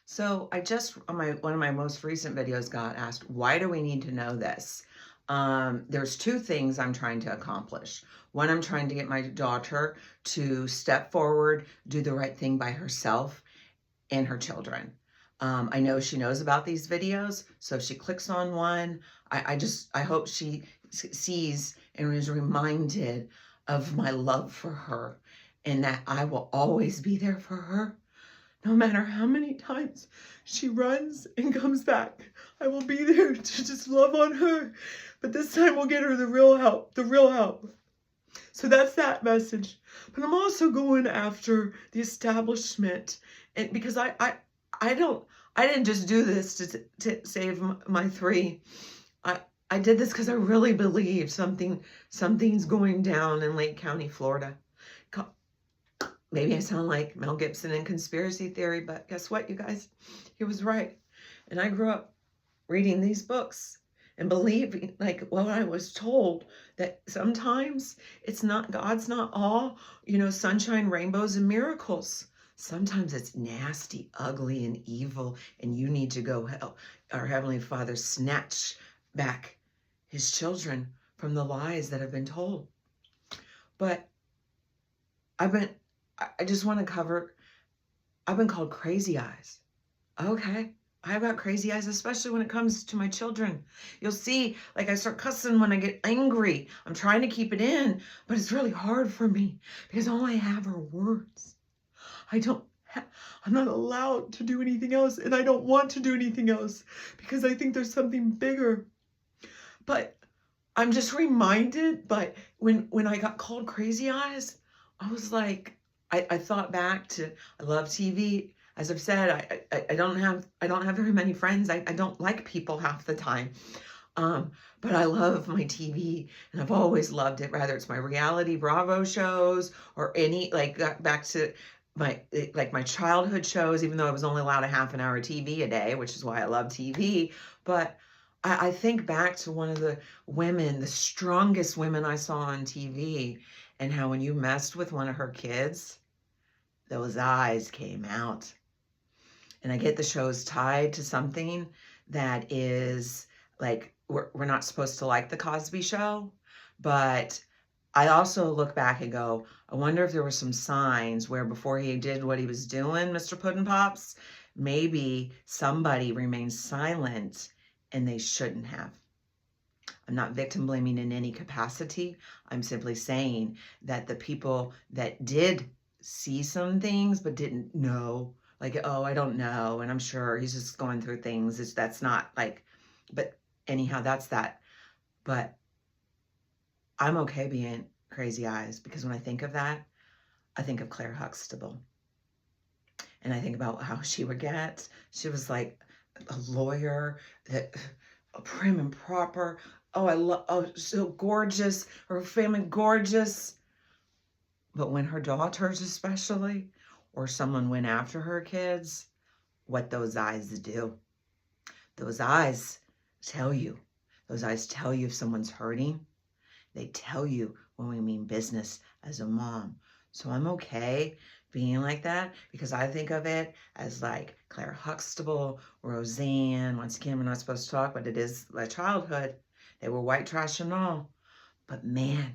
So I just on my one of my most recent videos got asked, why do we need to know this? There's two things I'm trying to accomplish. One, I'm trying to get my daughter to step forward, do the right thing by herself and her children. I know she knows about these videos, so if she clicks on one, I hope she sees and is reminded of my love for her and that I will always be there for her no matter how many times she runs and comes back. I will be there to just love on her. But this time we'll get her the real help, the real help. So that's that message. But I'm also going after the establishment, and because I didn't just do this to save my three. I did this because I really believe something's going down in Lake County, Florida. Maybe I sound like Mel Gibson in Conspiracy Theory, but guess what, you guys? He was right. And I grew up reading these books and believing, like what I was told, that sometimes God's not all, sunshine, rainbows, and miracles. Sometimes it's nasty, ugly, and evil, and you need to go help our Heavenly Father snatch back his children from the lies that have been told. But I just want to cover, I've been called crazy eyes. Okay. I've got crazy eyes, especially when it comes to my children. You'll see, like I start cussing when I get angry. I'm trying to keep it in, but it's really hard for me because all I have are words. I'm not allowed to do anything else, and I don't want to do anything else because I think there's something bigger. But I'm just reminded, but when I got called crazy eyes, I was like, I thought back to, I love TV. As I've said, I don't have very many friends. I don't like people half the time. But I love my TV and I've always loved it, whether it's my reality Bravo shows or any, like back to my childhood shows, even though I was only allowed a half an hour of TV a day, which is why I love TV. But I think back to one of the women, the strongest women I saw on TV, and how when you messed with one of her kids, those eyes came out. And I get the show's tied to something that is like, we're not supposed to like the Cosby Show, but I also look back and go, I wonder if there were some signs where before he did what he was doing, Mr. Puddin' Pops, maybe somebody remained silent and they shouldn't have. I'm not victim blaming in any capacity. I'm simply saying that the people that did see some things but didn't know, like, oh, I don't know, and I'm sure he's just going through things. That's not like, but anyhow, that's that. But I'm okay being crazy eyes because when I think of that, I think of Claire Huxtable. And I think about how she was like a lawyer, that prim and proper. Oh, so gorgeous, her family gorgeous. But when her daughters especially, or someone went after her kids, what those eyes do. Those eyes tell you. Those eyes tell you if someone's hurting. They tell you when we mean business as a mom. So I'm okay being like that because I think of it as like Claire Huxtable, Roseanne. Once again, we're not supposed to talk, but it is my childhood. They were white trash and all. But man,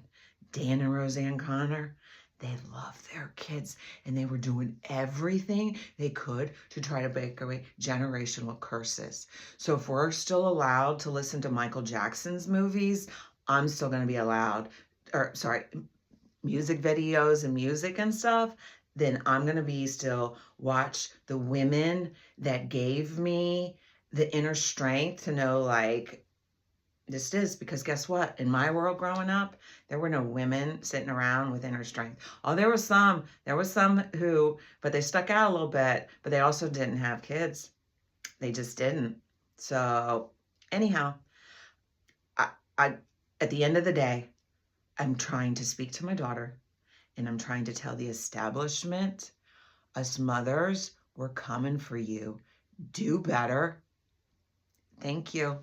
Dan and Roseanne Connor, they loved their kids and they were doing everything they could to try to break away generational curses. So if we're still allowed to listen to Michael Jackson's movies, I'm still going to be allowed, music videos and music and stuff, then I'm going to be still watch the women that gave me the inner strength to know, like, this is, because guess what? In my world growing up, there were no women sitting around with inner strength. Oh, there was some who, but they stuck out a little bit, but they also didn't have kids. They just didn't. So anyhow, I at the end of the day, I'm trying to speak to my daughter and I'm trying to tell the establishment, us mothers, we're coming for you. Do better. Thank you.